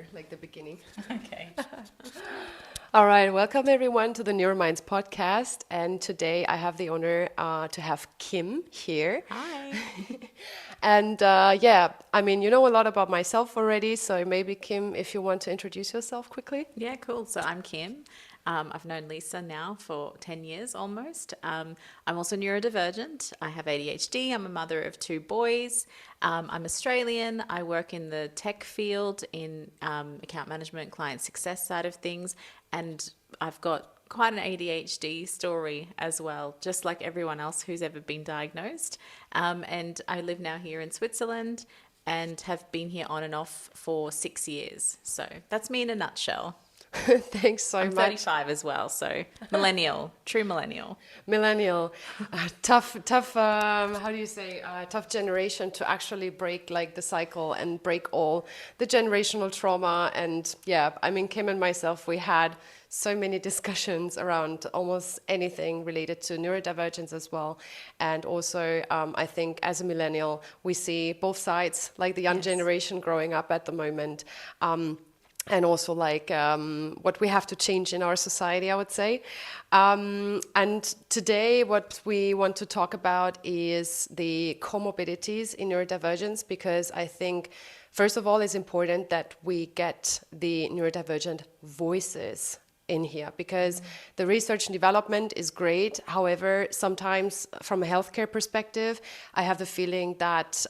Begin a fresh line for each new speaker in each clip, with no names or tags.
over, like the beginning.
Okay.
All right, welcome everyone to the Neurominds podcast. And today I have the honor to have Kim here.
Hi.
And I mean, you know a lot about myself already, so maybe Kim, if you want to introduce yourself quickly.
Yeah, cool. So I'm Kim. I've known Lisa now for 10 years almost. I'm also neurodivergent. I have ADHD. I'm a mother of two boys. I'm Australian. I work in the tech field in account management, client success side of things. And I've got quite an ADHD story as well, just like everyone else who's ever been diagnosed. And I live now here in Switzerland and have been here on and off for 6 years. So that's me in a nutshell.
Thanks so
I'm
much.
35 as well, so millennial, true millennial.
Millennial, how do you say, tough generation to actually break like the cycle and break all the generational trauma. And yeah, I mean, Kim and myself, we had so many discussions around almost anything related to neurodivergence as well. And also, I think as a millennial, we see both sides, like the young
Yes.
generation growing up at the moment. And also like what we have to change in our society, I would say. And today what we want to talk about is the comorbidities in neurodivergence, because I think, first of all, it's important that we get the neurodivergent voices in here, because the research and development is great. However, sometimes from a healthcare perspective, I have the feeling that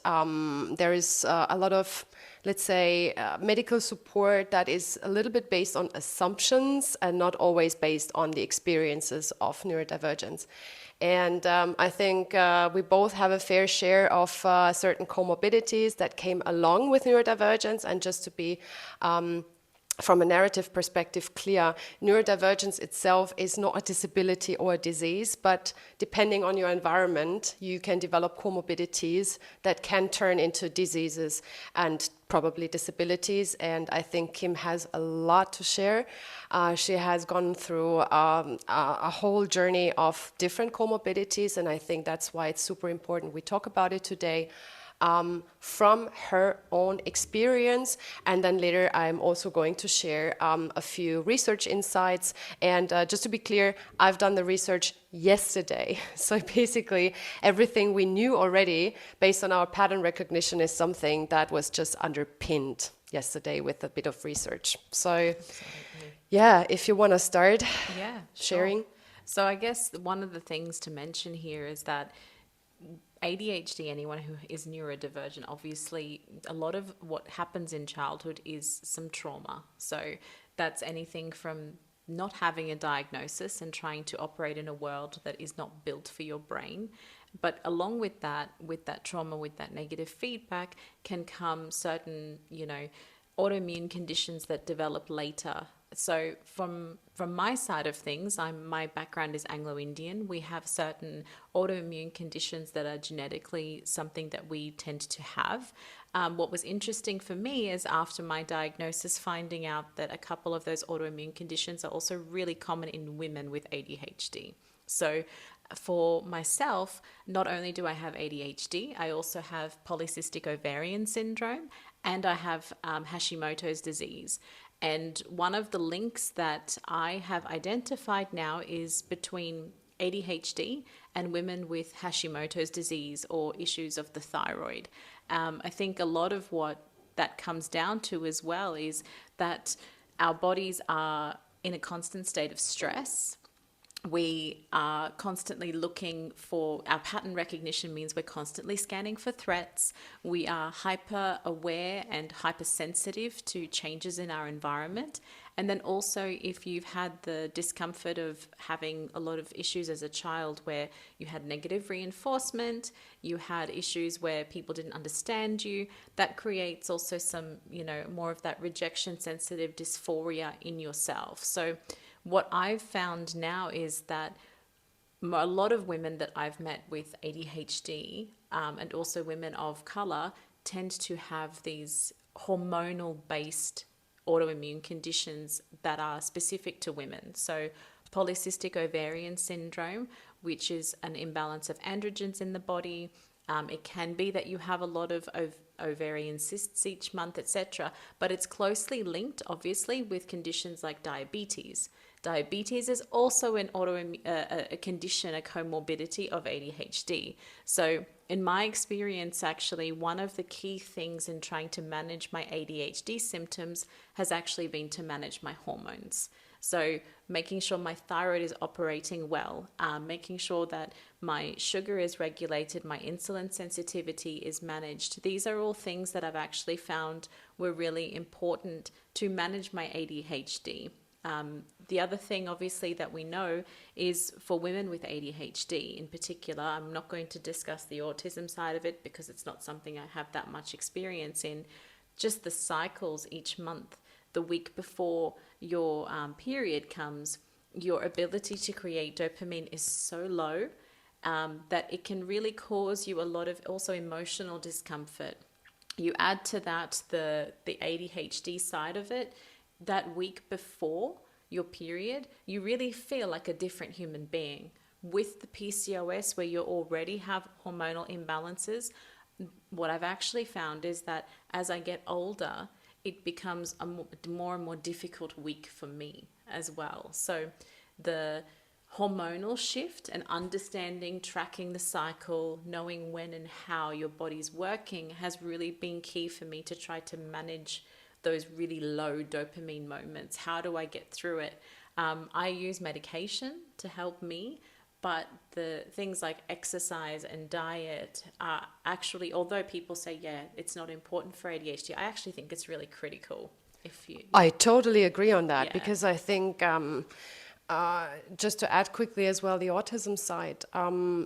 there is a lot of, let's say, medical support that is a little bit based on assumptions and not always based on the experiences of neurodivergence. And I think we both have a fair share of certain comorbidities that came along with neurodivergence. And just to be from a narrative perspective clear, neurodivergence itself is not a disability or a disease, but depending on your environment, you can develop comorbidities that can turn into diseases and probably disabilities. And I think Kim has a lot to share. She has gone through a whole journey of different comorbidities, and I think that's why it's super important we talk about it today. From her own experience. And then later I'm also going to share a few research insights. And just to be clear, I've done the research yesterday. So basically everything we knew already based on our pattern recognition is something that was just underpinned yesterday with a bit of research. So
Absolutely.
yeah, if you want to start
Yeah,
sharing.
sure. So I guess one of the things to mention here is that ADHD, anyone who is neurodivergent, obviously a lot of what happens in childhood is some trauma. So that's anything from not having a diagnosis and trying to operate in a world that is not built for your brain. But along with that trauma, with that negative feedback, can come certain, autoimmune conditions that develop later. So from my side of things, my background is Anglo-Indian. We have certain autoimmune conditions that are genetically something that we tend to have. What was interesting for me is after my diagnosis, finding out that a couple of those autoimmune conditions are also really common in women with ADHD. So for myself, not only do I have ADHD, I also have polycystic ovarian syndrome and I have Hashimoto's disease. And one of the links that I have identified now is between ADHD and women with Hashimoto's disease or issues of the thyroid. I think a lot of what that comes down to as well is that our bodies are in a constant state of stress. We are constantly looking for, our pattern recognition means we're constantly scanning for threats. We are hyper aware and hypersensitive to changes in our environment. And then also if you've had the discomfort of having a lot of issues as a child where you had negative reinforcement, you had issues where people didn't understand you, that creates also some, more of that rejection sensitive dysphoria in yourself. So what I've found now is that a lot of women that I've met with ADHD and also women of color tend to have these hormonal based autoimmune conditions that are specific to women. So polycystic ovarian syndrome, which is an imbalance of androgens in the body. It can be that you have a lot of ovarian cysts each month, etc. But it's closely linked, obviously, with conditions like diabetes. Diabetes is also an a condition, a comorbidity of ADHD. So in my experience, actually, one of the key things in trying to manage my ADHD symptoms has actually been to manage my hormones. So making sure my thyroid is operating well, making sure that my sugar is regulated, my insulin sensitivity is managed. These are all things that I've actually found were really important to manage my ADHD. The other thing, obviously, that we know is for women with ADHD in particular, I'm not going to discuss the autism side of it because it's not something I have that much experience in, just the cycles each month, the week before your period comes, your ability to create dopamine is so low that it can really cause you a lot of also emotional discomfort. You add to that the ADHD side of it, that week before your period, you really feel like a different human being. With the PCOS, where you already have hormonal imbalances, what I've actually found is that as I get older, it becomes a more and more difficult week for me as well. So the hormonal shift and understanding, tracking the cycle, knowing when and how your body's working has really been key for me to try to manage those really low dopamine moments. How do I get through it? I use medication to help me, but the things like exercise and diet are actually, although people say, yeah, it's not important for ADHD, I actually think it's really critical.
I totally agree on that,
Yeah.
because I think just to add quickly as well, the autism side,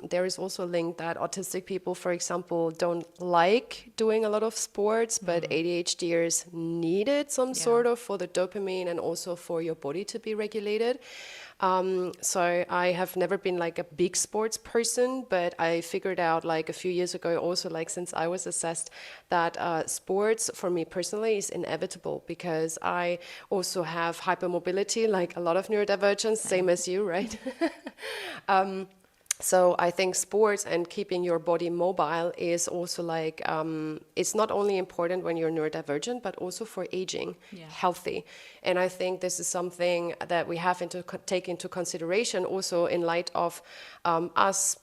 there is also a link that autistic people, for example, don't like doing a lot of sports, but ADHDers needed some sort of for the dopamine and also for your body to be regulated. So I have never been like a big sports person, but I figured out like a few years ago also, like since I was assessed, that sports for me personally is inevitable, because I also have hypermobility, like a lot of neurodivergence, same as you, right? So I think sports and keeping your body mobile is also like, it's not only important when you're neurodivergent, but also for aging healthy. And I think this is something that we have to take into consideration also in light of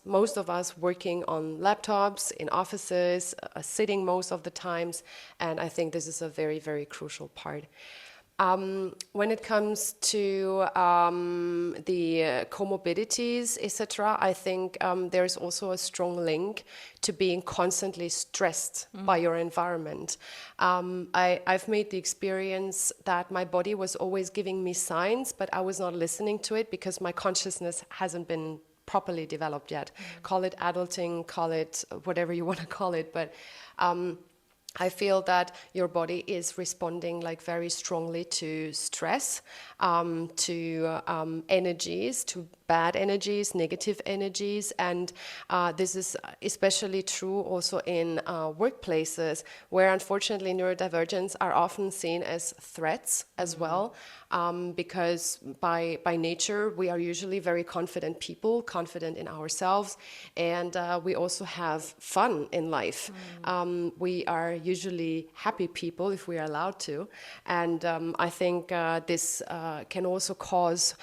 most of us working on laptops, in offices, sitting most of the times. And I think this is a very, very crucial part. When it comes to the comorbidities, etc., I think there's also a strong link to being constantly stressed by your environment. I've made the experience that my body was always giving me signs, but I was not listening to it because my consciousness hasn't been properly developed yet. Call it adulting, call it whatever you want to call it, but I feel that your body is responding like very strongly to stress, to energies, to bad energies, negative energies, and this is especially true also in workplaces where unfortunately neurodivergents are often seen as threats as well, because by nature we are usually very confident people, confident in ourselves, and we also have fun in life. We are usually happy people if we are allowed to, and I think this can also cause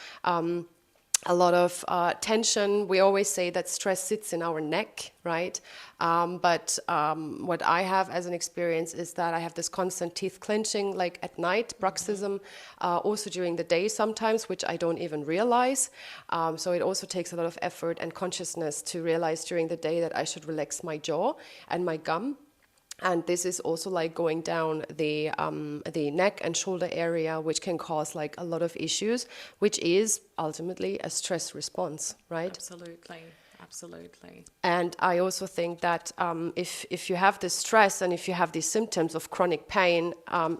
a lot of tension. We always say that stress sits in our neck, right? But what I have as an experience is that I have this constant teeth clenching, like at night, bruxism, also during the day sometimes, which I don't even realize. So it also takes a lot of effort and consciousness to realize during the day that I should relax my jaw and my gum. And this is also like going down the neck and shoulder area, which can cause like a lot of issues, which is ultimately a stress response, right?
Absolutely, absolutely.
And I also think that if you have this stress and if you have these symptoms of chronic pain,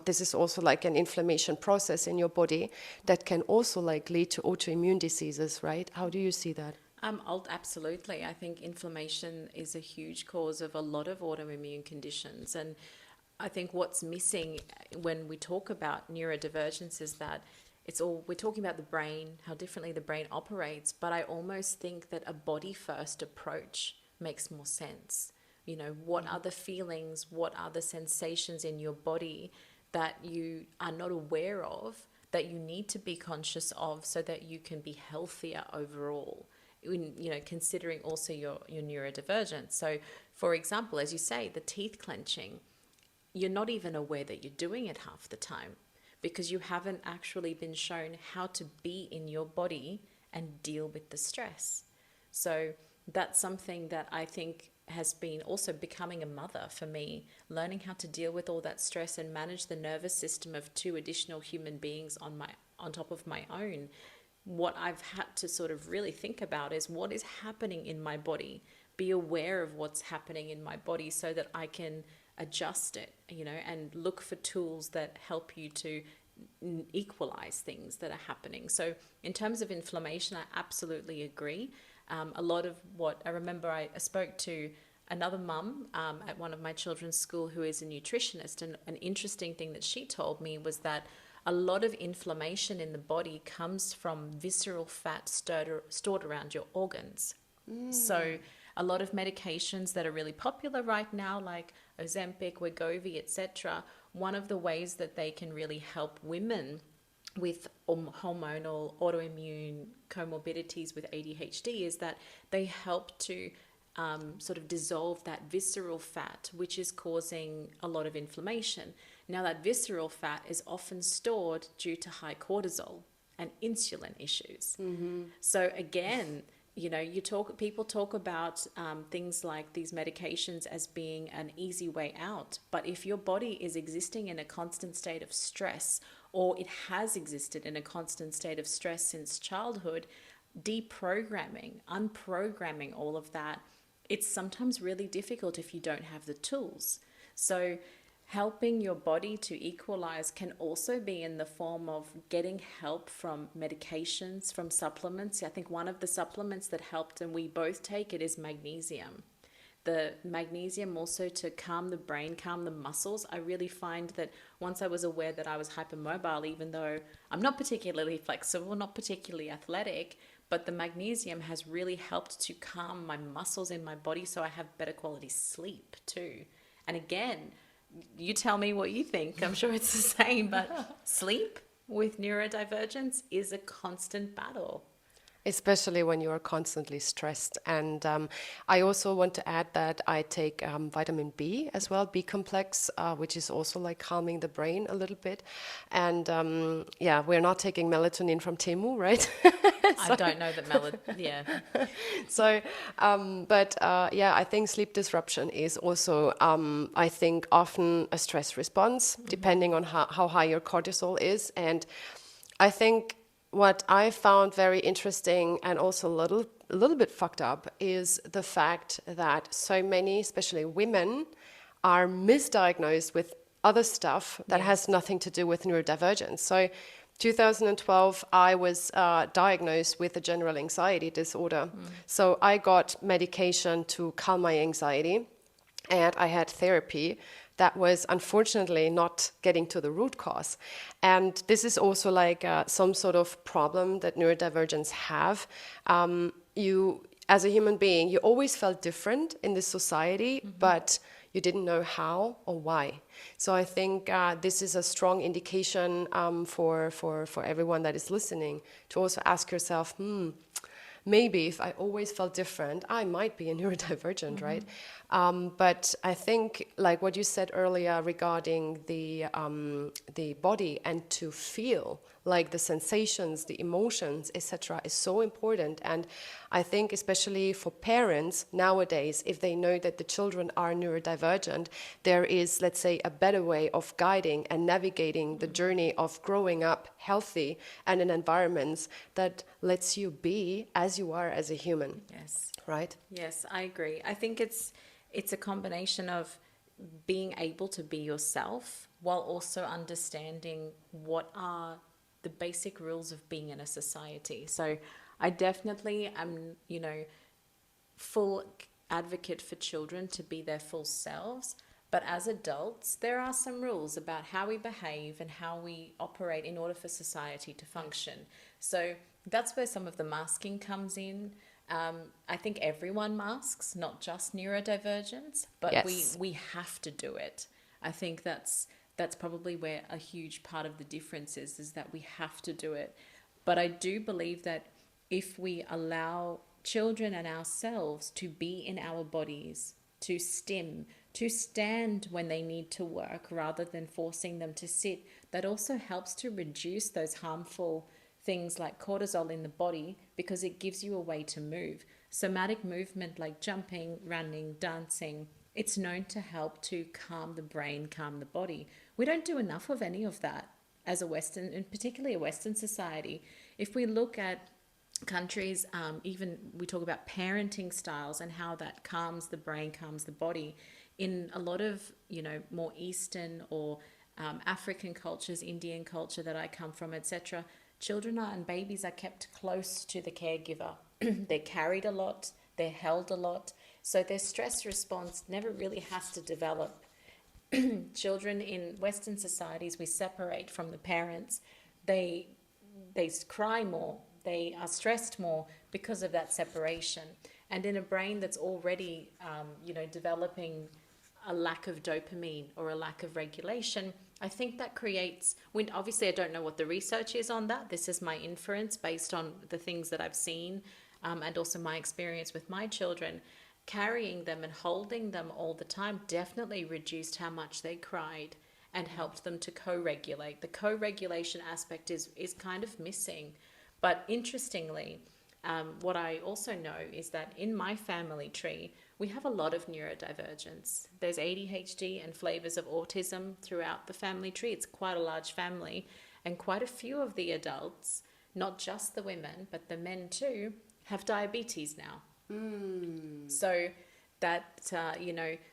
this is also like an inflammation process in your body that can also like lead to autoimmune diseases, right? How do you see that?
Absolutely. I think inflammation is a huge cause of a lot of autoimmune conditions. And I think what's missing when we talk about neurodivergence is that we're talking about the brain, how differently the brain operates, but I almost think that a body first approach makes more sense. You know, what are the feelings, what are the sensations in your body that you are not aware of, that you need to be conscious of so that you can be healthier overall, in, you know, considering also your neurodivergence. So, for example, as you say, the teeth clenching, you're not even aware that you're doing it half the time because you haven't actually been shown how to be in your body and deal with the stress. So that's something that I think has been also becoming a mother for me, learning how to deal with all that stress and manage the nervous system of two additional human beings on top of my own. What I've had to sort of really think about is what is happening in my body, be aware of what's happening in my body so that I can adjust it, you know, and look for tools that help you to equalize things that are happening. So in terms of inflammation, I absolutely agree. A lot of what I remember, I spoke to another mum at one of my children's school who is a nutritionist, and an interesting thing that she told me was that a lot of inflammation in the body comes from visceral fat stored around your organs. So a lot of medications that are really popular right now, like Ozempic, Wegovy, etc., one of the ways that they can really help women with hormonal autoimmune comorbidities with ADHD is that they help to sort of dissolve that visceral fat, which is causing a lot of inflammation. Now, that visceral fat is often stored due to high cortisol and insulin issues. So again, you know, people talk about things like these medications as being an easy way out. But if your body is existing in a constant state of stress, or it has existed in a constant state of stress since childhood, deprogramming, unprogramming all of that, it's sometimes really difficult if you don't have the tools. So helping your body to equalize can also be in the form of getting help from medications, from supplements. I think one of the supplements that helped, and we both take it, is magnesium. The magnesium also to calm the brain, calm the muscles. I really find that once I was aware that I was hypermobile, even though I'm not particularly flexible, not particularly athletic, but the magnesium has really helped to calm my muscles in my body so I have better quality sleep too. And again, you tell me what you think. I'm sure it's the same, but sleep with neurodivergence is a constant battle.
Especially when you are constantly stressed. And I also want to add that I take vitamin B as well, B complex, which is also like calming the brain a little bit. And yeah, we're not taking melatonin from Temu, right?
I don't know that yeah.
So, yeah, I think sleep disruption is also, I think, often a stress response, depending on how high your cortisol is. And I think what I found very interesting and also a little bit fucked up is the fact that so many, especially women, are misdiagnosed with other stuff that has nothing to do with neurodivergence. So 2012, I was diagnosed with a general anxiety disorder. So I got medication to calm my anxiety, and I had therapy that was unfortunately not getting to the root cause. And this is also like some sort of problem that neurodivergents have. You, as a human being, you always felt different in this society, but you didn't know how or why. So I think this is a strong indication for everyone that is listening to also ask yourself, maybe if I always felt different, I might be a neurodivergent, right? But I think, like what you said earlier regarding the body and to feel like the sensations, the emotions, etc., is so important. And I think especially for parents nowadays, if they know that the children are neurodivergent, there is, let's say, a better way of guiding and navigating the journey of growing up healthy and in environments that lets you be as you are as a human.
Yes.
Right?
Yes, I agree. I think it's a combination of being able to be yourself while also understanding what are the basic rules of being in a society. So I definitely am, you know, full advocate for children to be their full selves. But as adults, there are some rules about how we behave and how we operate in order for society to function. So that's where some of the masking comes in. I think everyone masks, not just neurodivergence, but
Yes.
we have to do it. I think that's probably where a huge part of the difference is that we have to do it. But I do believe that if we allow children and ourselves to be in our bodies, to stim, to stand when they need to work rather than forcing them to sit, that also helps to reduce those harmful things like cortisol in the body, because it gives you a way to move. Somatic movement like jumping, running, dancing, it's known to help to calm the brain, calm the body. We don't do enough of any of that as a Western, and particularly a Western society. If we look at countries, even we talk about parenting styles and how that calms the brain, calms the body. In a lot of, more Eastern or African cultures, Indian culture that I come from, etc., children and babies are kept close to the caregiver. They're carried a lot, they're held a lot, so their stress response never really has to develop. Children in Western societies, we separate from the parents. They cry more, they are stressed more because of that separation. And in a brain that's already, developing a lack of dopamine or a lack of regulation, I think that creates, when obviously I don't know what the research is on that. This is my inference based on the things that I've seen, and also my experience with my children. Carrying them and holding them all the time definitely reduced how much they cried and helped them to co-regulate. The co-regulation aspect is kind of missing. But interestingly, what I also know is that in my family tree, we have a lot of neurodivergence. There's ADHD and flavors of autism throughout the family tree. It's quite a large family, and quite a few of the adults, not just the women, but the men too, have diabetes now. So that,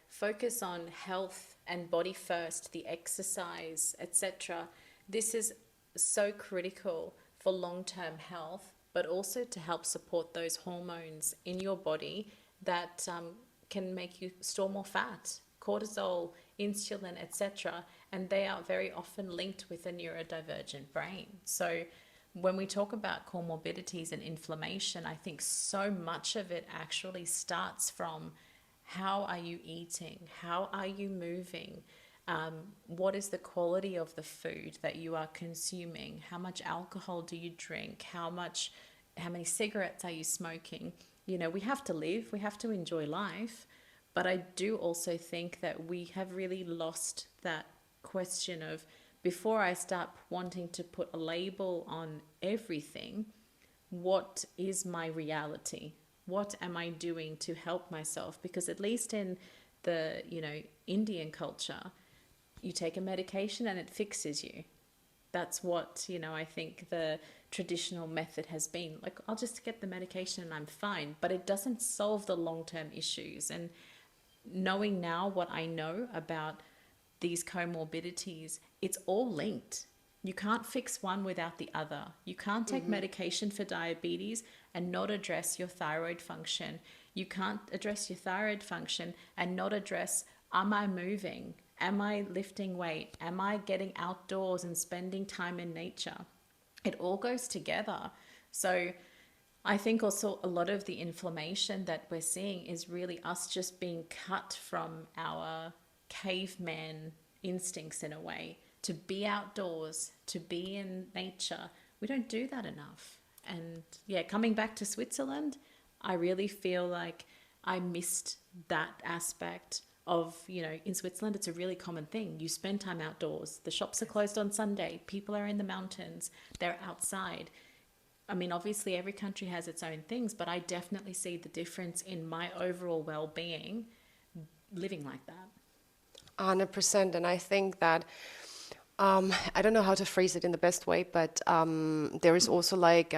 focus on health and body first, the exercise, etc. This is so critical for long-term health, but also to help support those hormones in your body that can make you store more fat, cortisol, insulin, etc. And they are very often linked with a neurodivergent brain. So when we talk about comorbidities and inflammation, I think so much of it actually starts from how are you eating? How are you moving? What is the quality of the food that you are consuming? How much alcohol do you drink? How many cigarettes are you smoking? We have to live, we have to enjoy life. But I do also think that we have really lost that question of, before I start wanting to put a label on everything, what is my reality? What am I doing to help myself? Because at least in the, Indian culture, you take a medication and it fixes you. That's what, I think the traditional method has been. Like, I'll just get the medication and I'm fine. But it doesn't solve the long-term issues. And knowing now what I know about these comorbidities, it's all linked. You can't fix one without the other. You can't take medication for diabetes and not address your thyroid function. You can't address your thyroid function and not address, am I moving? Am I lifting weight? Am I getting outdoors and spending time in nature? It all goes together. So I think also a lot of the inflammation that we're seeing is really us just being cut from our caveman instincts in a way, to be outdoors, to be in nature. We don't do that enough. And yeah, coming back to Switzerland, I really feel like I missed that aspect of, in Switzerland, it's a really common thing. You spend time outdoors. The shops are closed on Sunday. People are in the mountains. They're outside. I mean, obviously every country has its own things, but I definitely see the difference in my overall well-being living like that.
100%. And I think that I don't know how to phrase it in the best way, but there is also like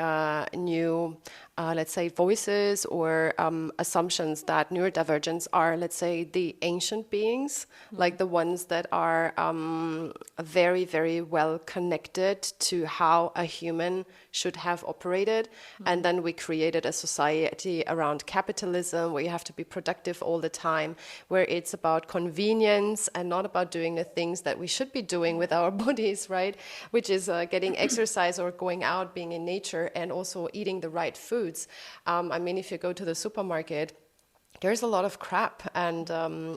new, let's say, voices or assumptions that neurodivergents are, let's say, the ancient beings, like the ones that are very, very well connected to how a human should have operated. And then we created a society around capitalism where you have to be productive all the time, where it's about convenience and not about doing the things that we should be doing with our bodies, right? Which is getting exercise or going out, being in nature, and also eating the right food. foods. I mean, if you go to the supermarket, there's a lot of crap. And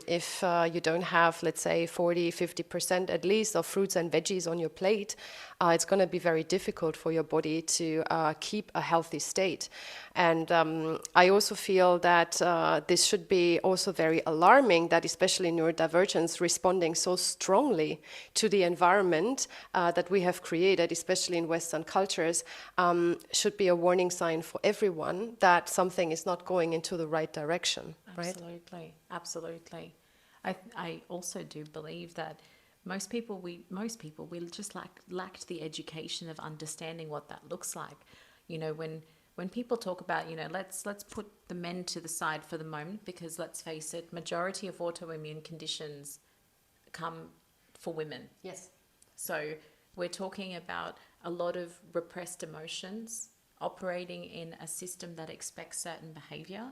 if you don't have, let's say, 40-50% at least of fruits and veggies on your plate, it's going to be very difficult for your body to keep a healthy state. And I also feel that this should be also very alarming, that especially neurodivergence responding so strongly to the environment that we have created, especially in Western cultures, should be a warning sign for everyone that something is not going into the right direction. Right?
Absolutely. I also do believe that most people we just lacked the education of understanding what that looks like. You know, when people talk about, you know, let's put the men to the side for the moment, because let's face it, majority of autoimmune conditions come for women.
Yes.
So we're talking about a lot of repressed emotions operating in a system that expects certain behavior,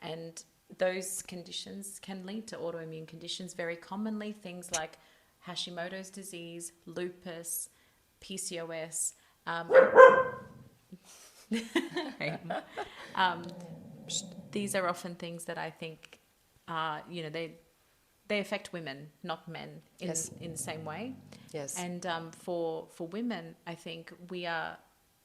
and those conditions can lead to autoimmune conditions, very commonly things like Hashimoto's disease, lupus, PCOS. These are often things that I think, you know, they affect women, not men, in the same way.
Yes.
And for women, I think we are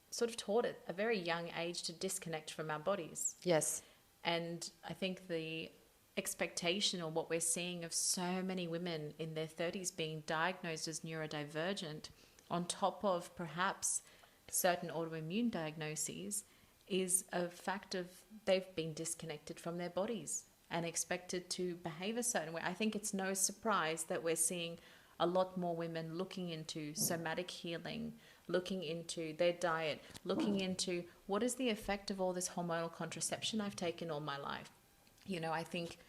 sort of taught at a very young age to disconnect from our bodies.
Yes.
And I think the expectation, or what we're seeing, of so many women in their 30s being diagnosed as neurodivergent, on top of perhaps certain autoimmune diagnoses, is a fact of they've been disconnected from their bodies and expected to behave a certain way. I think it's no surprise that we're seeing a lot more women looking into somatic healing, looking into their diet, looking into what is the effect of all this hormonal contraception I've taken all my life. You know, I think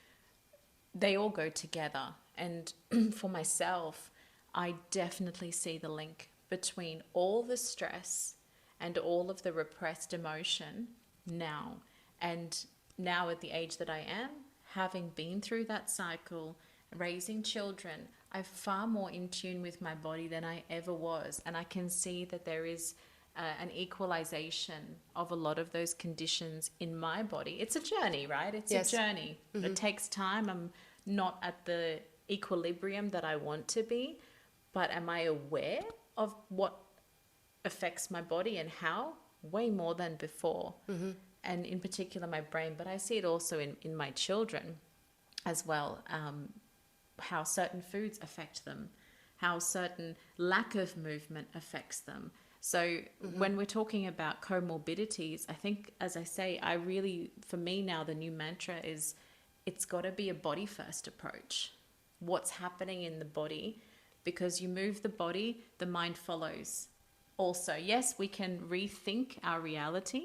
they all go together. And for myself, I definitely see the link between all the stress and all of the repressed emotion now. And now at the age that I am, having been through that cycle, raising children, I'm far more in tune with my body than I ever was. And I can see that there is an equalization of a lot of those conditions in my body. It's a journey, right? It's a journey. Mm-hmm. It takes time. I'm not at the equilibrium that I want to be, but am I aware of what affects my body and how? Way more than before. Mm-hmm. And in particular my brain, but I see it also in my children as well, how certain foods affect them, how certain lack of movement affects them. So when we're talking about comorbidities, I think, as I say, for me now, the new mantra is it's got to be a body first approach. What's happening in the body? Because you move the body, the mind follows. Also, yes, we can rethink our reality,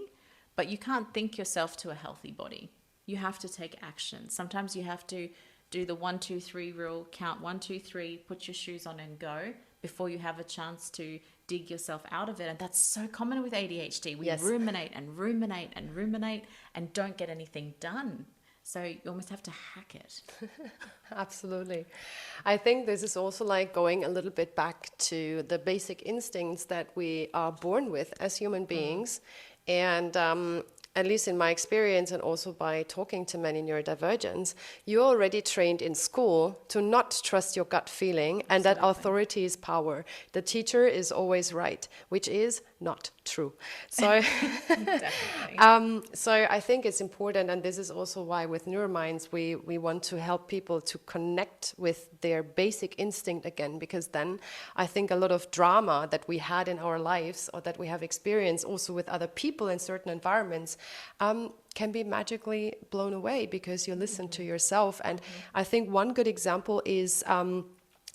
but you can't think yourself to a healthy body. You have to take action. Sometimes you have to do the 1, 2, 3 rule, count 1, 2, 3, put your shoes on and go before you have a chance to dig yourself out of it. And that's so common with ADHD. We ruminate and ruminate and ruminate and don't get anything done. So you almost have to hack it.
Absolutely. I think this is also like going a little bit back to the basic instincts that we are born with as human beings. And at least in my experience, and also by talking to many neurodivergents, you're already trained in school to not trust your gut feeling, and that authority is power. The teacher is always right, which is not true. So, so I think it's important, and this is also why with Neurominds we want to help people to connect with their basic instinct again, because then I think a lot of drama that we had in our lives, or that we have experienced also with other people in certain environments, can be magically blown away because you listen to yourself. And I think one good example is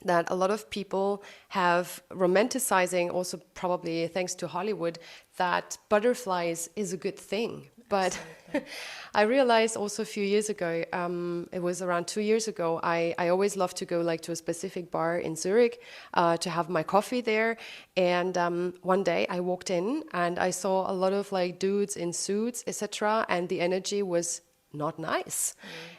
that a lot of people have romanticizing, also probably thanks to Hollywood, that butterflies is a good thing. But I realized also a few years ago, it was around 2 years ago, I always love to go like to a specific bar in Zurich to have my coffee there. And one day I walked in and I saw a lot of like dudes in suits, etc. And the energy was not nice.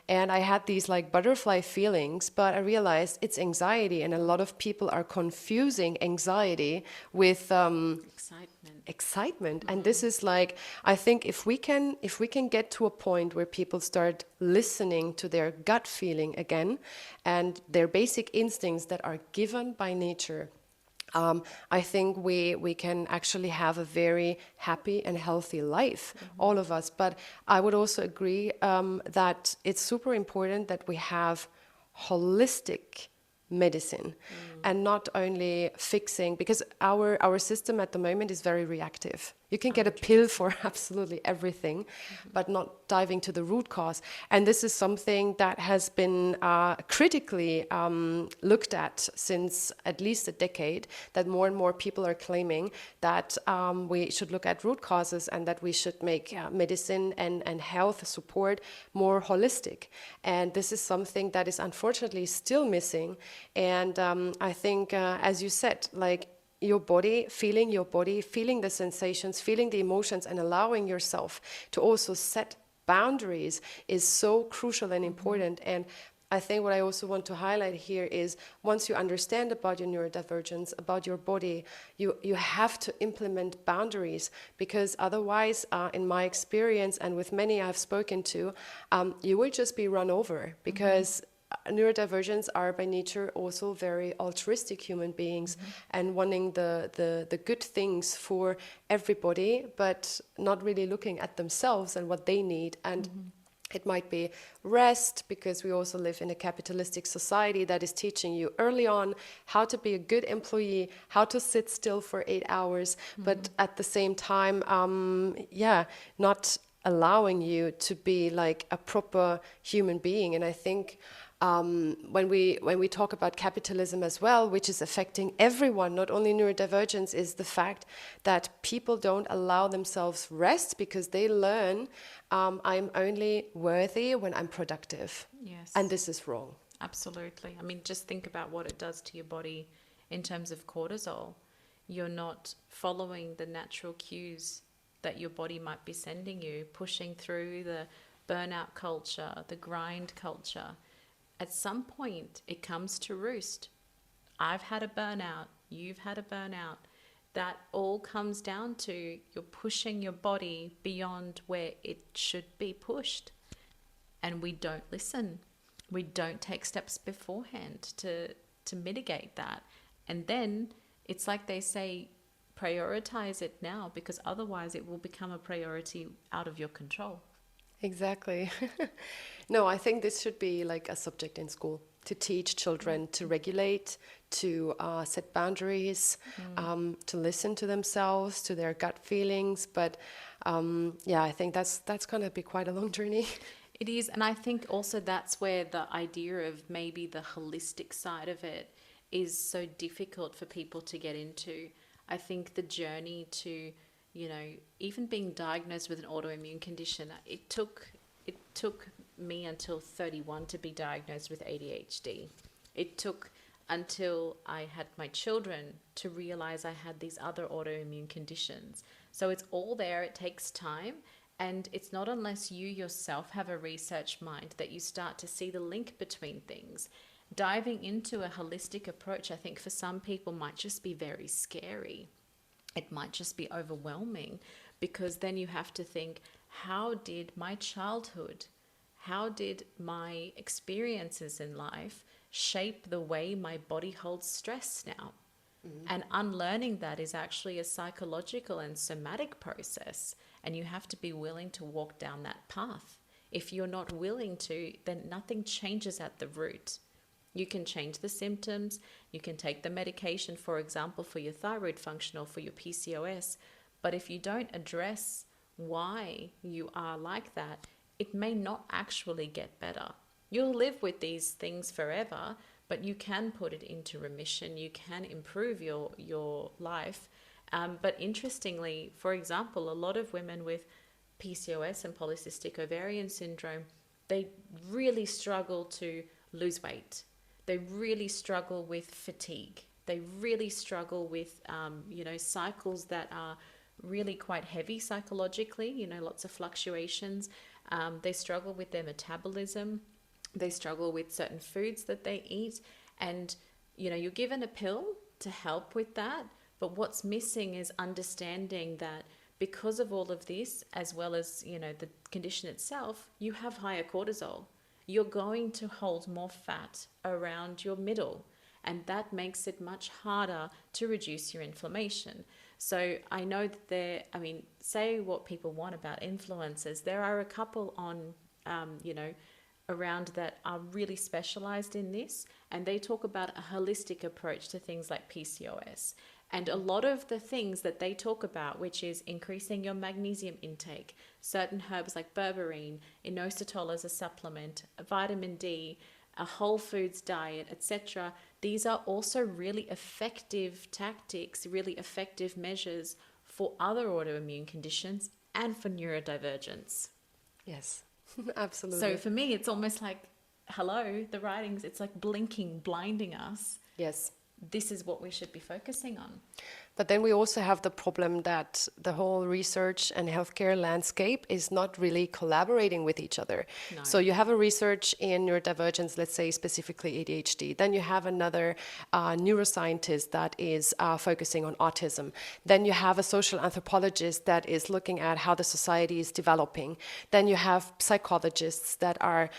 And I had these like butterfly feelings, but I realized it's anxiety, and a lot of people are confusing anxiety with excitement. And this is like, I think if we can get to a point where people start listening to their gut feeling again and their basic instincts that are given by nature, I think we can actually have a very happy and healthy life, all of us. But I would also agree that it's super important that we have holistic medicine and not only fixing, because our system at the moment is very reactive. You can get a pill for absolutely everything, but not diving to the root cause. And this is something that has been critically looked at since at least a decade, that more and more people are claiming that we should look at root causes and that we should make medicine and health support more holistic. And this is something that is unfortunately still missing. And I think, as you said, like, your body, feeling the sensations, feeling the emotions, and allowing yourself to also set boundaries is so crucial and important. And I think what I also want to highlight here is, once you understand about your neurodivergence, about your body, you have to implement boundaries, because otherwise, in my experience and with many I've spoken to, you will just be run over, because neurodivergents are by nature also very altruistic human beings, and wanting the good things for everybody, but not really looking at themselves and what they need. And it might be rest, because we also live in a capitalistic society that is teaching you early on how to be a good employee, how to sit still for 8 hours, but at the same time, not allowing you to be like a proper human being. And I think when we talk about capitalism as well, which is affecting everyone, not only neurodivergence, is the fact that people don't allow themselves rest, because they learn I'm only worthy when I'm productive.
Yes.
And this is wrong.
Absolutely. I mean, just think about what it does to your body in terms of cortisol. You're not following the natural cues that your body might be sending you, pushing through the burnout culture, the grind culture. At some point, it comes to roost. I've had a burnout. You've had a burnout. That all comes down to you're pushing your body beyond where it should be pushed. And we don't listen. We don't take steps beforehand to mitigate that. And then it's like they say, prioritize it now, because otherwise it will become a priority out of your control.
Exactly. No, I think this should be like a subject in school, to teach children to regulate, to set boundaries, to listen to themselves, to their gut feelings. But I think that's going to be quite a long journey.
It is. And I think also that's where the idea of maybe the holistic side of it is so difficult for people to get into. I think the journey to, even being diagnosed with an autoimmune condition, it took me until 31 to be diagnosed with ADHD. It took until I had my children to realize I had these other autoimmune conditions. So it's all there. It takes time. And it's not unless you yourself have a research mind that you start to see the link between things. Diving into a holistic approach, I think for some people might just be very scary. It might just be overwhelming, because then you have to think, how did my childhood, how did my experiences in life shape the way my body holds stress now? And unlearning that is actually a psychological and somatic process. And you have to be willing to walk down that path. If you're not willing to, then nothing changes at the root. You can change the symptoms. You can take the medication, for example, for your thyroid function or for your PCOS. But if you don't address why you are like that, it may not actually get better. You'll live with these things forever, but you can put it into remission. You can improve your life. But interestingly, for example, a lot of women with PCOS and polycystic ovarian syndrome, they really struggle to lose weight. They really struggle with fatigue. They really struggle with, cycles that are really quite heavy psychologically, lots of fluctuations. They struggle with their metabolism. They struggle with certain foods that they eat. And, you're given a pill to help with that. But what's missing is understanding that because of all of this, as well as, the condition itself, you have higher cortisol. You're going to hold more fat around your middle, and that makes it much harder to reduce your inflammation. So I know that say what people want about influencers. There are a couple on, around that are really specialized in this, and they talk about a holistic approach to things like PCOS. And a lot of the things that they talk about, which is increasing your magnesium intake, certain herbs like berberine, inositol as a supplement, vitamin D, a whole foods diet, etc. These are also really effective tactics, really effective measures for other autoimmune conditions and for neurodivergence.
Yes, absolutely.
So for me, it's almost like, hello, the writings, it's like blinking, blinding us.
Yes.
This is what we should be focusing on.
But then we also have the problem that the whole research and healthcare landscape is not really collaborating with each other.
No.
So you have a research in neurodivergence, let's say specifically ADHD. Then you have another neuroscientist that is focusing on autism. Then you have a social anthropologist that is looking at how the society is developing. Then you have psychologists that are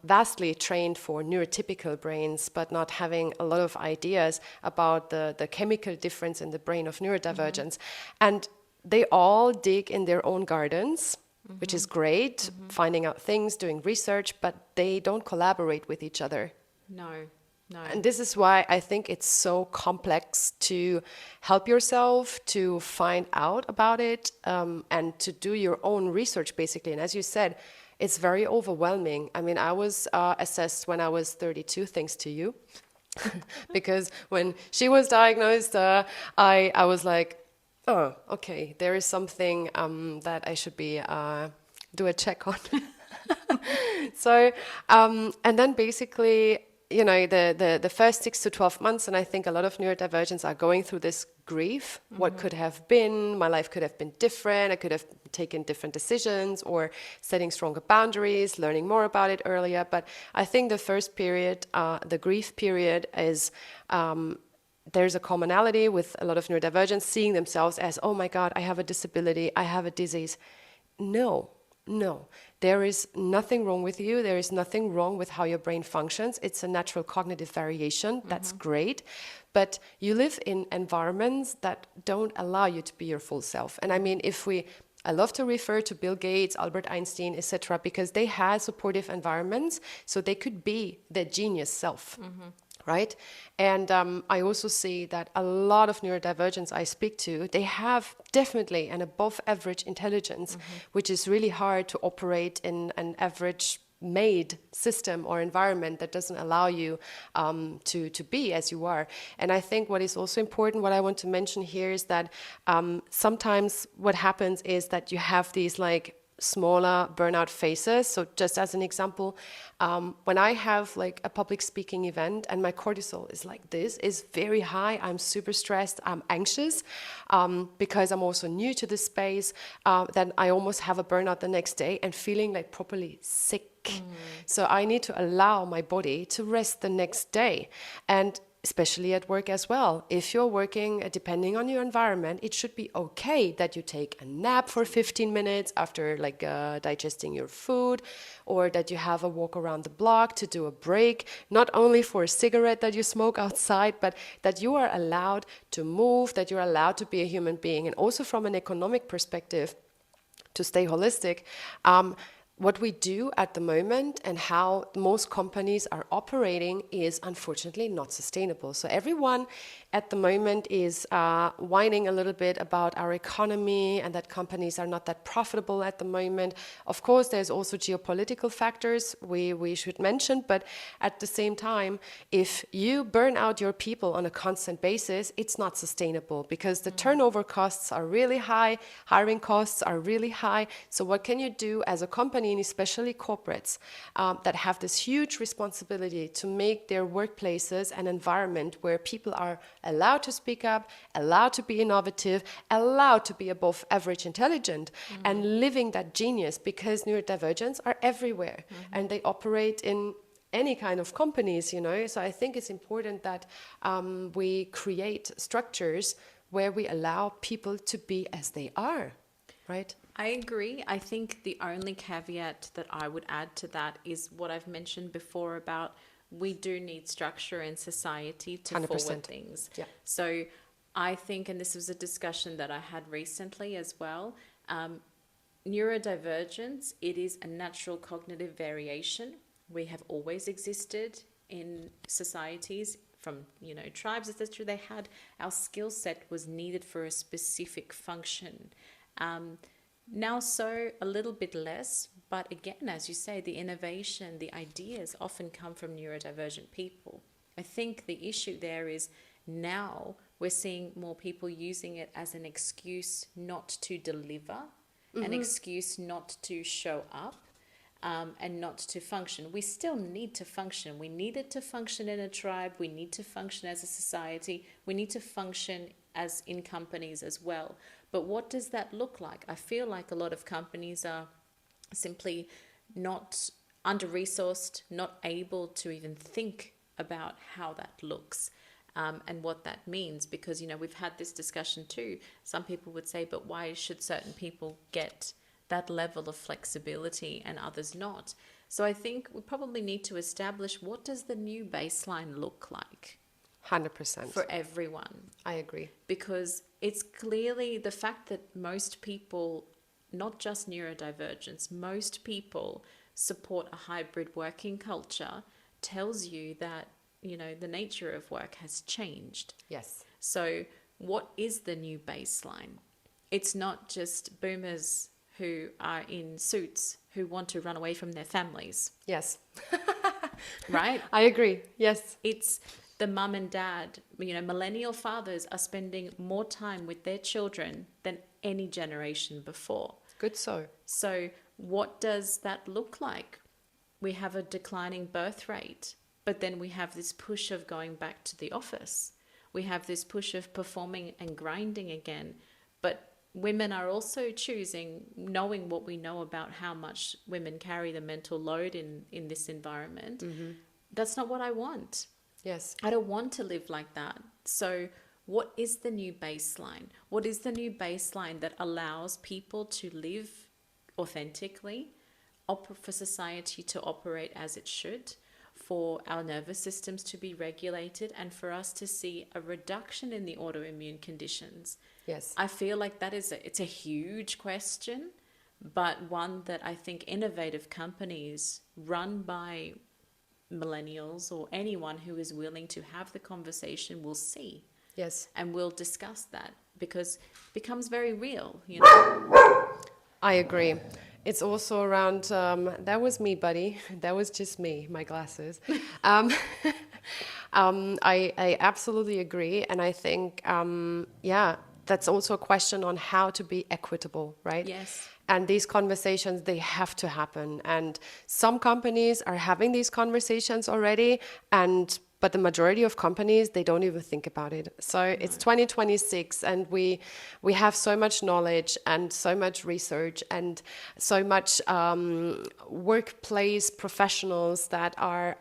vastly trained for neurotypical brains, but not having a lot of ideas about the chemical difference in the brain of neurodivergence. And they all dig in their own gardens, which is great, finding out things, doing research, but they don't collaborate with each other.
No.
And this is why I think it's so complex to help yourself to find out about it, and to do your own research, basically. And as you said, it's very overwhelming. I mean, I was assessed when I was 32, thanks to you. Because when she was diagnosed, I was like, oh, okay, there is something that I should be do a check on. So, and then basically, the first 6 to 12 months, and I think a lot of neurodivergents are going through this grief. What could have been? My life could have been different. I could have taken different decisions, or setting stronger boundaries, learning more about it earlier. But I think the first period, the grief period, is there's a commonality with a lot of neurodivergents seeing themselves as, oh my God, I have a disability, I have a disease. No, there is nothing wrong with you. There is nothing wrong with how your brain functions. It's a natural cognitive variation. That's great. But you live in environments that don't allow you to be your full self. And I mean, I love to refer to Bill Gates, Albert Einstein, etc., because they had supportive environments, so they could be their genius self. Right? And I also see that a lot of neurodivergents I speak to, they have definitely an above average intelligence, which is really hard to operate in an average made system or environment that doesn't allow you to be as you are. And I think what is also important, what I want to mention here, is that sometimes what happens is that you have these like smaller burnout phases. So just as an example, when I have like a public speaking event and my cortisol is like this, is very high, I'm super stressed, I'm anxious, because I'm also new to this space, then I almost have a burnout the next day and feeling like properly sick. So I need to allow my body to rest the next day. And especially at work as well. If you're working, depending on your environment, it should be okay that you take a nap for 15 minutes after digesting your food, or that you have a walk around the block to do a break, not only for a cigarette that you smoke outside, but that you are allowed to move, that you're allowed to be a human being. And also from an economic perspective, to stay holistic, what we do at the moment and how most companies are operating is unfortunately not sustainable. So everyone at the moment is whining a little bit about our economy and that companies are not that profitable at the moment. Of course, there's also geopolitical factors we should mention, but at the same time, if you burn out your people on a constant basis, it's not sustainable because the turnover costs are really high, hiring costs are really high. So what can you do as a company seen, especially corporates, that have this huge responsibility to make their workplaces an environment where people are allowed to speak up, allowed to be innovative, allowed to be above average intelligent, and living that genius, because neurodivergents are everywhere and they operate in any kind of companies, you know. So I think it's important that we create structures where we allow people to be as they are, right?
I agree. I think the only caveat that I would add to that is what I've mentioned before about we do need structure in society to
100%.
forward things.
Yeah.
So I think, and this was a discussion that I had recently as well, neurodivergence, it is a natural cognitive variation. We have always existed in societies from, you know, tribes, etc. They had, our skill set was needed for a specific function. Now, so a little bit less, but again, as you say, the innovation, the ideas often come from neurodivergent people. I think the issue there is now we're seeing more people using it as an excuse not to deliver, an excuse not to show up, and not to function. We still need to function. We needed to function in a tribe. We need to function as a society. We need to function as in companies as well. But what does that look like? I feel like a lot of companies are simply not under-resourced, not able to even think about how that looks. And what that means, because, you know, we've had this discussion too. Some people would say, but why should certain people get that level of flexibility and others not? So I think we probably need to establish, what does the new baseline look like?
100%.
For everyone.
I agree.
Because it's clearly the fact that most people, not just neurodivergence, most people support a hybrid working culture tells you that, you know, the nature of work has changed.
Yes.
So what is the new baseline? It's not just boomers who are in suits who want to run away from their families.
Yes.
Right?
I agree. Yes.
It's the mum and dad, you know, millennial fathers are spending more time with their children than any generation before.
Good so.
So what does that look like? We have a declining birth rate, but then we have this push of going back to the office. We have this push of performing and grinding again. But women are also choosing, knowing what we know about how much women carry the mental load in this environment. That's not what I want.
Yes.
I don't want to live like that. So what is the new baseline? What is the new baseline that allows people to live authentically, for society to operate as it should, for our nervous systems to be regulated, and for us to see a reduction in the autoimmune conditions?
Yes.
I feel like that is it's a huge question, but one that I think innovative companies run by millennials or anyone who is willing to have the conversation will see.
Yes.
And we'll discuss that, because it becomes very real, you know.
I agree. It's also around, that was me, buddy. That was just me, my glasses. I absolutely agree. And I think, that's also a question on how to be equitable, right?
Yes.
And these conversations, they have to happen. And some companies are having these conversations already, but the majority of companies, they don't even think about it. So it's 2026, and we have so much knowledge and so much research and so much workplace professionals that are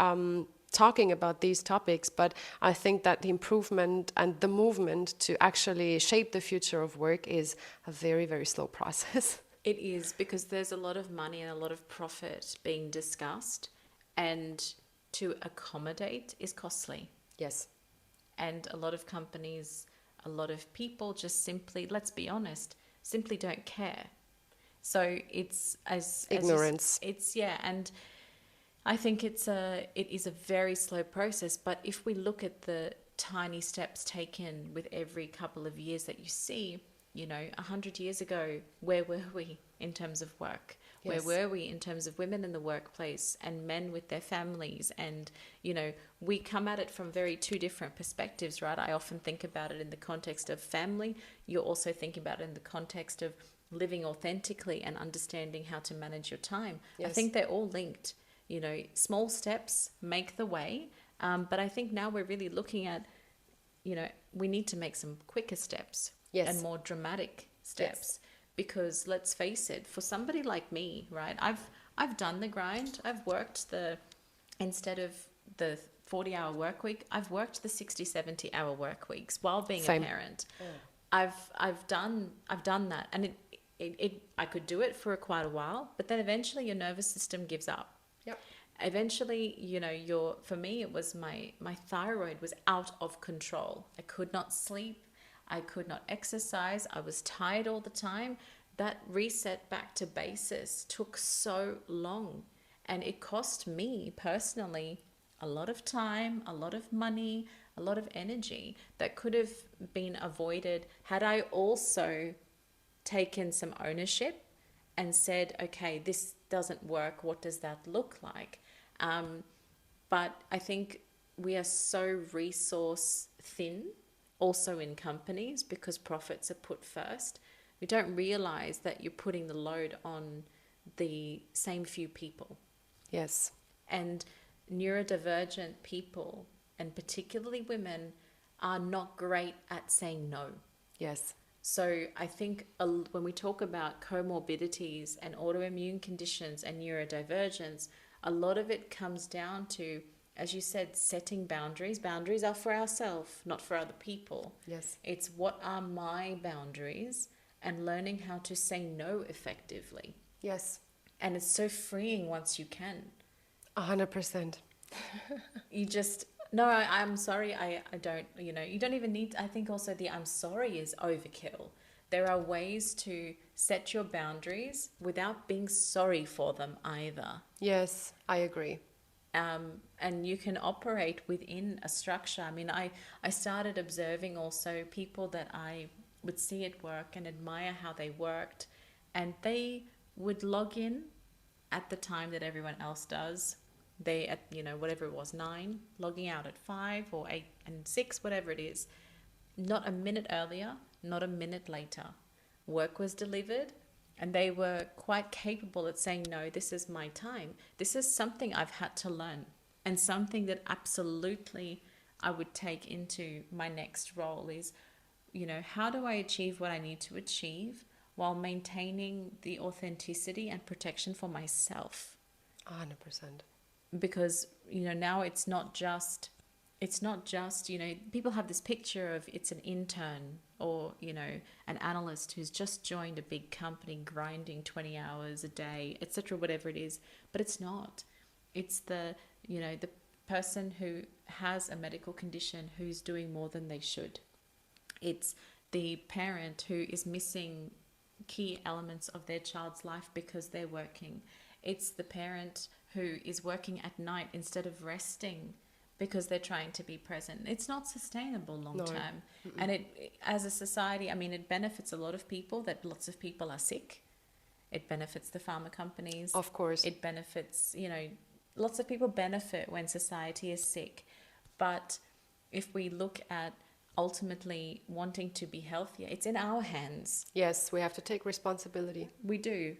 talking about these topics. But I think that the improvement and the movement to actually shape the future of work is a very, very slow process.
It is, because there's a lot of money and a lot of profit being discussed, and to accommodate is costly.
Yes.
And a lot of companies, a lot of people just simply, let's be honest, simply don't care. So it's as
ignorance.
And I think it is a very slow process. But if we look at the tiny steps taken with every couple of years that you see, 100 years ago, where were we in terms of work?
Yes.
Where were we in terms of women in the workplace and men with their families? And, we come at it from very two different perspectives, right? I often think about it in the context of family. You're also thinking about it in the context of living authentically and understanding how to manage your time.
Yes.
I think they're all linked. Small steps make the way. But I think now we're really looking at, we need to make some quicker steps.
Yes.
And more dramatic steps.
Yes.
Because let's face it, for somebody like me, right, I've done the grind. I've worked instead of the 40-hour work week, I've worked the 60, 70-hour work weeks while being
Same.
a parent. I've done that, and I could do it for quite a while, but then eventually your nervous system gives up.
Yep.
Eventually, for me, it was my thyroid was out of control. I could not sleep. I could not exercise. I was tired all the time. That reset back to basis took so long, and it cost me personally a lot of time, a lot of money, a lot of energy that could have been avoided had I also taken some ownership and said, okay, this doesn't work. What does that look like? But I think we are so resource thin also in companies because profits are put first. We don't realize that you're putting the load on the same few people.
Yes.
And neurodivergent people, and particularly women, are not great at saying no.
Yes.
So I think when we talk about comorbidities and autoimmune conditions and neurodivergence, a lot of it comes down to, as you said, setting boundaries. Boundaries are for ourselves, not for other people.
Yes.
It's what are my boundaries and learning how to say no effectively.
Yes.
And it's so freeing once you can.
100%.
You just, no, I'm sorry, I don't, you don't even need, I think also the I'm sorry is overkill. There are ways to set your boundaries without being sorry for them either.
Yes, I agree.
And you can operate within a structure. I mean, I started observing also people that I would see at work and admire how they worked, and they would log in at the time that everyone else does. They at whatever it was, 9, logging out at 5 or 8 and 6, whatever it is, not a minute earlier, not a minute later. Work was delivered, and they were quite capable at saying, no, this is my time. This is something I've had to learn, and something that absolutely I would take into my next role is, how do I achieve what I need to achieve while maintaining the authenticity and protection for myself?
100%.
Because, now it's not just, people have this picture of it's an intern or, an analyst who's just joined a big company grinding 20 hours a day, etc., whatever it is. But it's not. It's the person who has a medical condition who's doing more than they should. It's the parent who is missing key elements of their child's life because they're working. It's the parent who is working at night instead of resting because they're trying to be present. It's not sustainable long term. And it, as a society, I mean, it benefits a lot of people that lots of people are sick. It benefits the pharma companies.
Of course.
It benefits, lots of people benefit when society is sick. But if we look at ultimately wanting to be healthier, it's in our hands.
Yes, we have to take responsibility.
We do.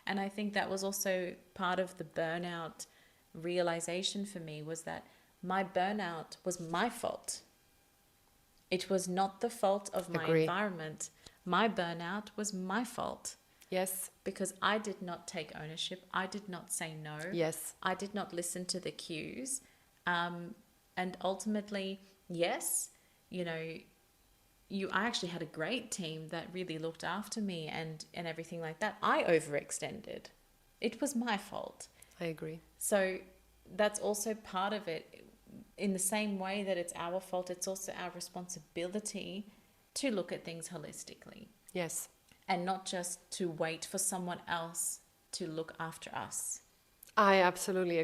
And I think that was also part of the burnout realization for me, was that my burnout was my fault. It was not the fault of my environment. My burnout was my fault.
Yes.
Because I did not take ownership. I did not say no.
Yes.
I did not listen to the cues. And ultimately, yes, I actually had a great team that really looked after me and everything like that. I overextended. It was my fault.
I agree.
So that's also part of it. In the same way that it's our fault, it's also our responsibility to look at things holistically.
Yes.
And not just to wait for someone else to look after us.
I absolutely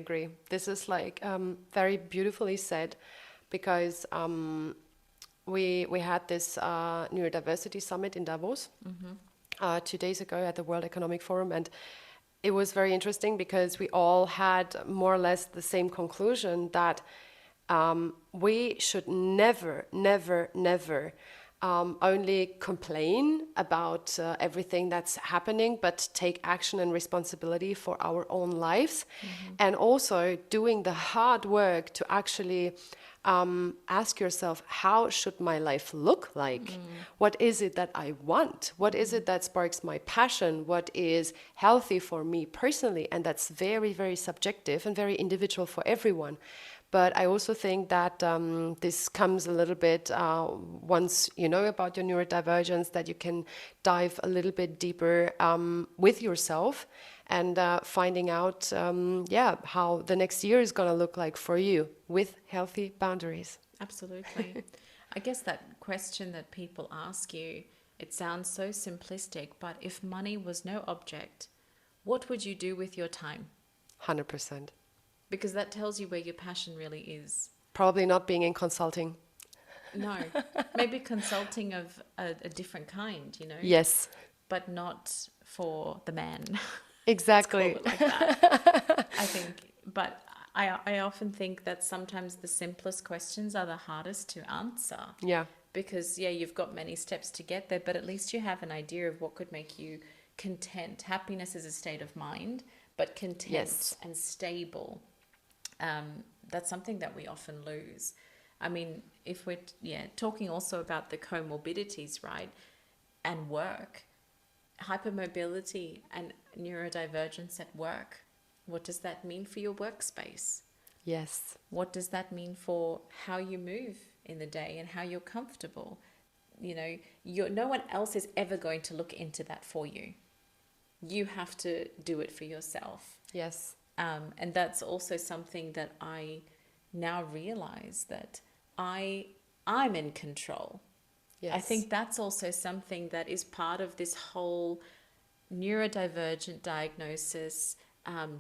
we had this neurodiversity summit in Davos 2 days ago at the World Economic Forum, and it was very interesting because we all had more or less the same conclusion that we should never, never, never only complain about everything that's happening, but take action and responsibility for our own lives, and also doing the hard work to actually ask yourself, how should my life look like? What is it that I want? What is it that sparks my passion? What is healthy for me personally? And that's very, very subjective and very individual for everyone. But I also think that this comes a little bit once you know about your neurodivergence, that you can dive a little bit deeper with yourself and finding out, how the next year is going to look like for you with healthy boundaries.
Absolutely. I guess that question that people ask you, it sounds so simplistic, but if money was no object, what would you do with your time?
100%.
Because that tells you where your passion really is.
Probably not being in consulting.
No, maybe consulting of a different kind,
Yes.
but not for the man.
Exactly.
Let's call it like that. I think, but I often think that sometimes the simplest questions are the hardest to answer.
Yeah.
Because, you've got many steps to get there, but at least you have an idea of what could make you content. Happiness is a state of mind, but content and stable. That's something that we often lose. I mean, if we're talking also about the comorbidities, right, and work, hypermobility and neurodivergence at work, what does that mean for your workspace?
Yes.
What does that mean for how you move in the day and how you're comfortable? No one else is ever going to look into that for you. You have to do it for yourself.
Yes.
And that's also something that I now realize that I'm in control.
Yes.
I think that's also something that is part of this whole neurodivergent diagnosis,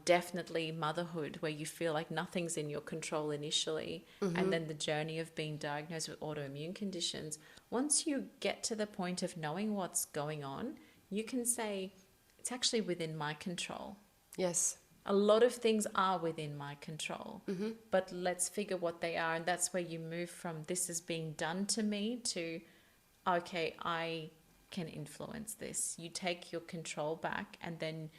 definitely motherhood, where you feel like nothing's in your control initially, and then the journey of being diagnosed with autoimmune conditions. Once you get to the point of knowing what's going on, you can say, it's actually within my control.
Yes.
A lot of things are within my control, but let's figure what they are. And that's where you move from this is being done to me to, okay, I can influence this. You take your control back, and then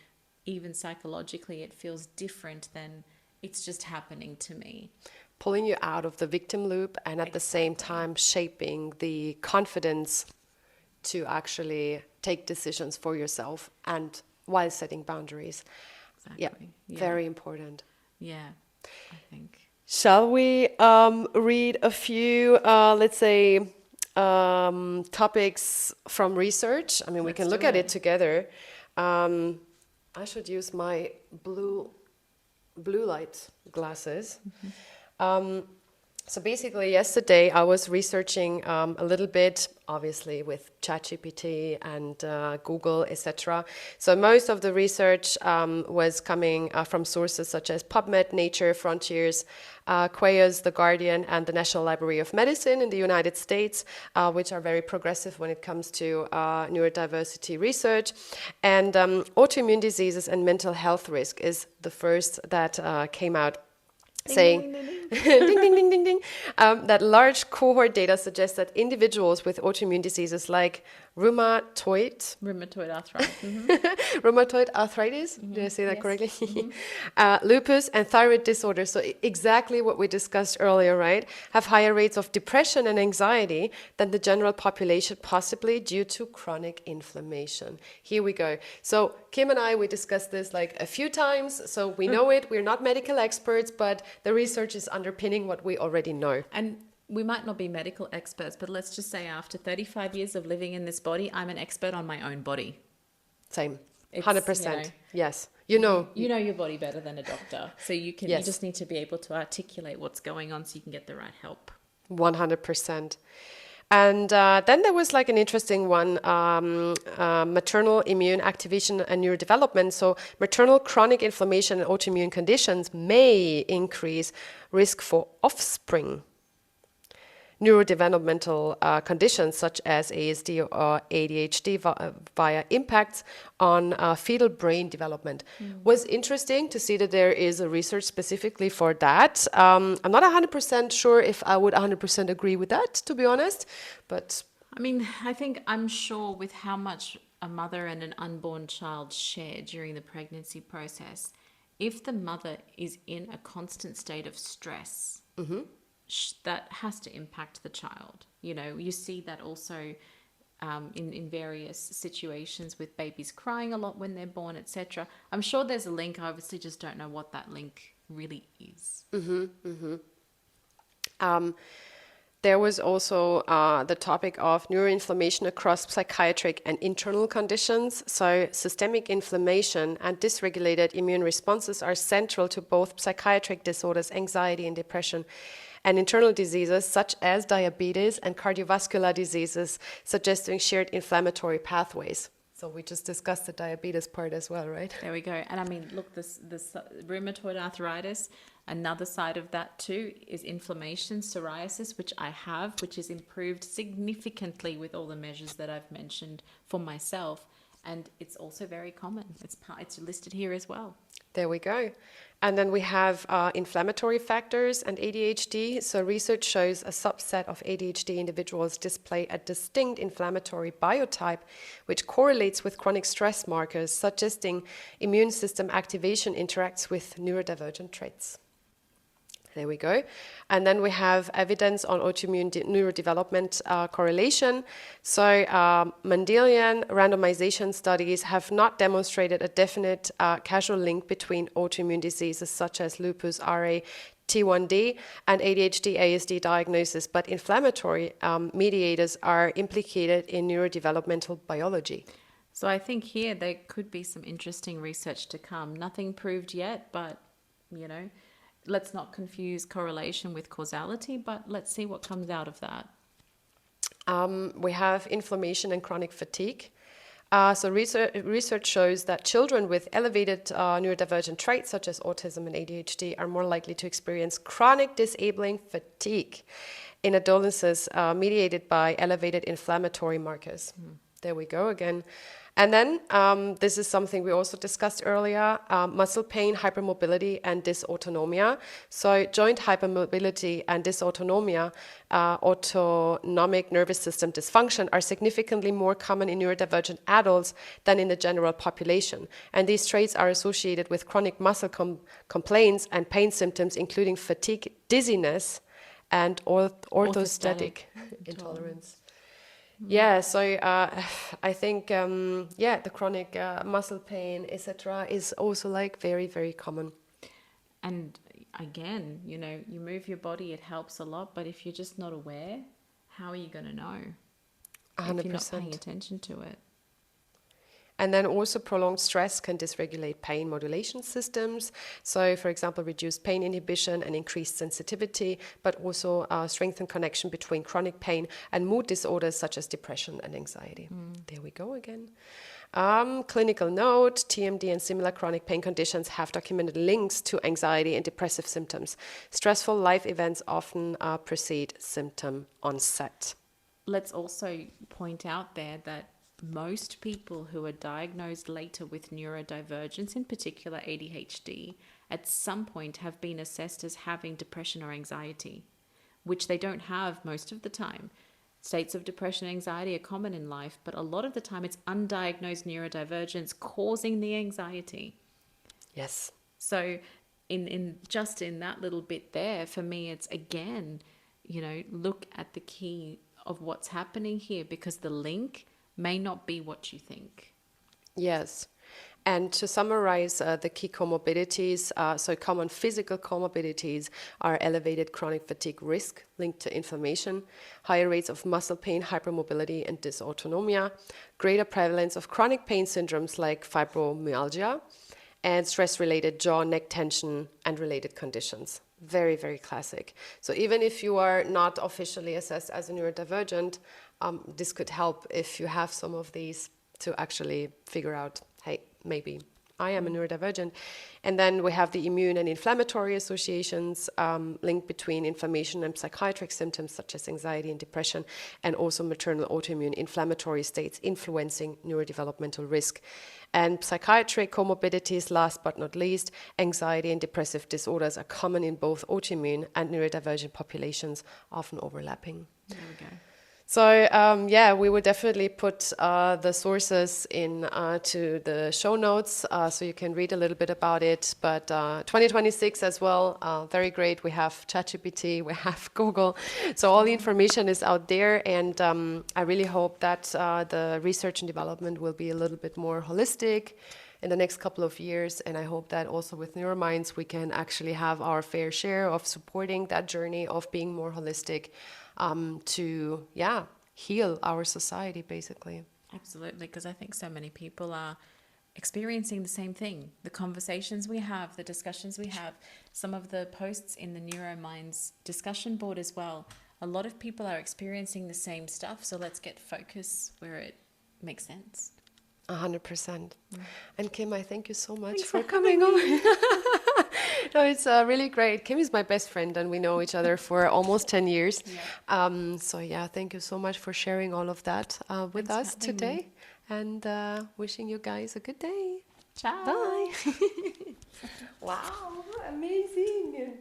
even psychologically it feels different than it's just happening to me.
Pulling you out of the victim loop, and at the same time shaping the confidence to actually take decisions for yourself and while setting boundaries.
Exactly.
Yeah, very important.
Yeah, I think.
Shall we read a few, topics from research? I mean, we can look at it together. I should use my blue light glasses. So basically, yesterday I was researching a little bit, obviously with ChatGPT and Google, etc. So most of the research was coming from sources such as PubMed, Nature, Frontiers, Quails, The Guardian, and the National Library of Medicine in the United States, which are very progressive when it comes to neurodiversity research. And autoimmune diseases and mental health risk is the first that came out. Saying ding, ding, ding, ding, ding, that large cohort data suggests that individuals with autoimmune diseases like rheumatoid
arthritis.
Rheumatoid arthritis, did I say that correctly? Lupus and thyroid disorders, so exactly what we discussed earlier, right? Have higher rates of depression and anxiety than the general population, possibly due to chronic inflammation. Here we go. So Kim and I, we discussed this like a few times, so we know it. We're not medical experts, but the research is underpinning what we already know.
And we might not be medical experts, but let's just say after 35 years of living in this body, I'm an expert on my own body.
Same. 100%. Yes. You know
your body better than a doctor. So you just need to be able to articulate what's going on so you can get the right help.
100%. And then there was like an interesting one, maternal immune activation and neurodevelopment. So maternal chronic inflammation and autoimmune conditions may increase risk for offspring. neurodevelopmental conditions such as ASD or ADHD via impacts on fetal brain development. Was interesting to see that there is a research specifically for that. I'm not 100% sure if I would 100% agree with that, to be honest, but
I mean, I'm sure with how much a mother and an unborn child share during the pregnancy process, if the mother is in a constant state of stress, that has to impact the child. You know, you see that also in various situations with babies crying a lot when they're born, etc. I'm sure there's a link. I obviously just don't know what that link really is.
there was also the topic of neuroinflammation across psychiatric and internal conditions. So systemic inflammation and dysregulated immune responses are central to both psychiatric disorders, anxiety and depression, and internal diseases such as diabetes and cardiovascular diseases, suggesting shared inflammatory pathways. So we just discussed the diabetes part as well, right?
There we go. And I mean, look, this rheumatoid arthritis, another side of that too is inflammation, psoriasis, which I have, which is improved significantly with all the measures that I've mentioned for myself. And it's also very common. It's listed here as well.
There we go. And then we have inflammatory factors and ADHD. So research shows a subset of ADHD individuals display a distinct inflammatory biotype, which correlates with chronic stress markers, suggesting immune system activation interacts with neurodivergent traits. There we go. And then we have evidence on autoimmune neurodevelopment correlation. So Mendelian randomization studies have not demonstrated a definite causal link between autoimmune diseases such as lupus, RA, T1D, and ADHD, ASD diagnosis, but inflammatory mediators are implicated in neurodevelopmental biology.
So I think here there could be some interesting research to come. Nothing proved yet, but, you know, let's not confuse correlation with causality, but let's see what comes out of that.
We have inflammation and chronic fatigue. So research shows that children with elevated neurodivergent traits such as autism and ADHD are more likely to experience chronic disabling fatigue in adolescence mediated by elevated inflammatory markers. There we go again. And then this is something we also discussed earlier, muscle pain, hypermobility, and dysautonomia. So joint hypermobility and dysautonomia, autonomic nervous system dysfunction, are significantly more common in neurodivergent adults than in the general population. And these traits are associated with chronic muscle complaints and pain symptoms, including fatigue, dizziness, and orthostatic intolerance. Yeah, so I think, the chronic muscle pain, etc., is also like very, very common.
And again, you know, you move your body, it helps a lot, but if you're just not aware, how are you going to know
100%.
if you're not paying attention to it?
And then also prolonged stress can dysregulate pain modulation systems. So, for example, reduced pain inhibition and increased sensitivity, but also strengthen connection between chronic pain and mood disorders such as depression and anxiety. There we go again. Clinical note, TMD and similar chronic pain conditions have documented links to anxiety and depressive symptoms. Stressful life events often precede symptom onset.
Let's also point out there that most people who are diagnosed later with neurodivergence, in particular ADHD, at some point have been assessed as having depression or anxiety, which they don't have most of the time. States of depression and anxiety are common in life, but a lot of the time it's undiagnosed neurodivergence causing the anxiety.
Yes.
So in that little bit there, for me, it's again, you know, look at the key of what's happening here, because the link may not be what you think.
Yes. And to summarize the key comorbidities, so common physical comorbidities are elevated chronic fatigue risk linked to inflammation, higher rates of muscle pain, hypermobility, and dysautonomia, greater prevalence of chronic pain syndromes like fibromyalgia, and stress-related jaw, neck tension, and related conditions. Very, very classic. So even if you are not officially assessed as a neurodivergent, this could help if you have some of these to actually figure out, hey, maybe I am a neurodivergent. And then we have the immune and inflammatory associations linked between inflammation and psychiatric symptoms such as anxiety and depression, and also maternal autoimmune inflammatory states influencing neurodevelopmental risk. And psychiatric comorbidities, last but not least, anxiety and depressive disorders are common in both autoimmune and neurodivergent populations, often overlapping.
There we go.
So we would definitely put the sources in to the show notes so you can read a little bit about it. But 2026 as well, very great. We have ChatGPT, we have Google. So all the information is out there. And I really hope that the research and development will be a little bit more holistic in the next couple of years. And I hope that also with Neurominds, we can actually have our fair share of supporting that journey of being more holistic to heal our society, basically.
Absolutely, because I think so many people are experiencing the same thing. The conversations we have, the discussions we have, some of the posts in the Neurominds discussion board as well. A lot of people are experiencing the same stuff, so let's get focus where it makes sense.
100%. And Kim, I thank you so much for coming on. No, it's really great. Kim is my best friend, and we know each other for almost 10 years. Yeah. Thank you so much for sharing all of that with us today. And wishing you guys a good day.
Ciao.
Bye. Wow, amazing.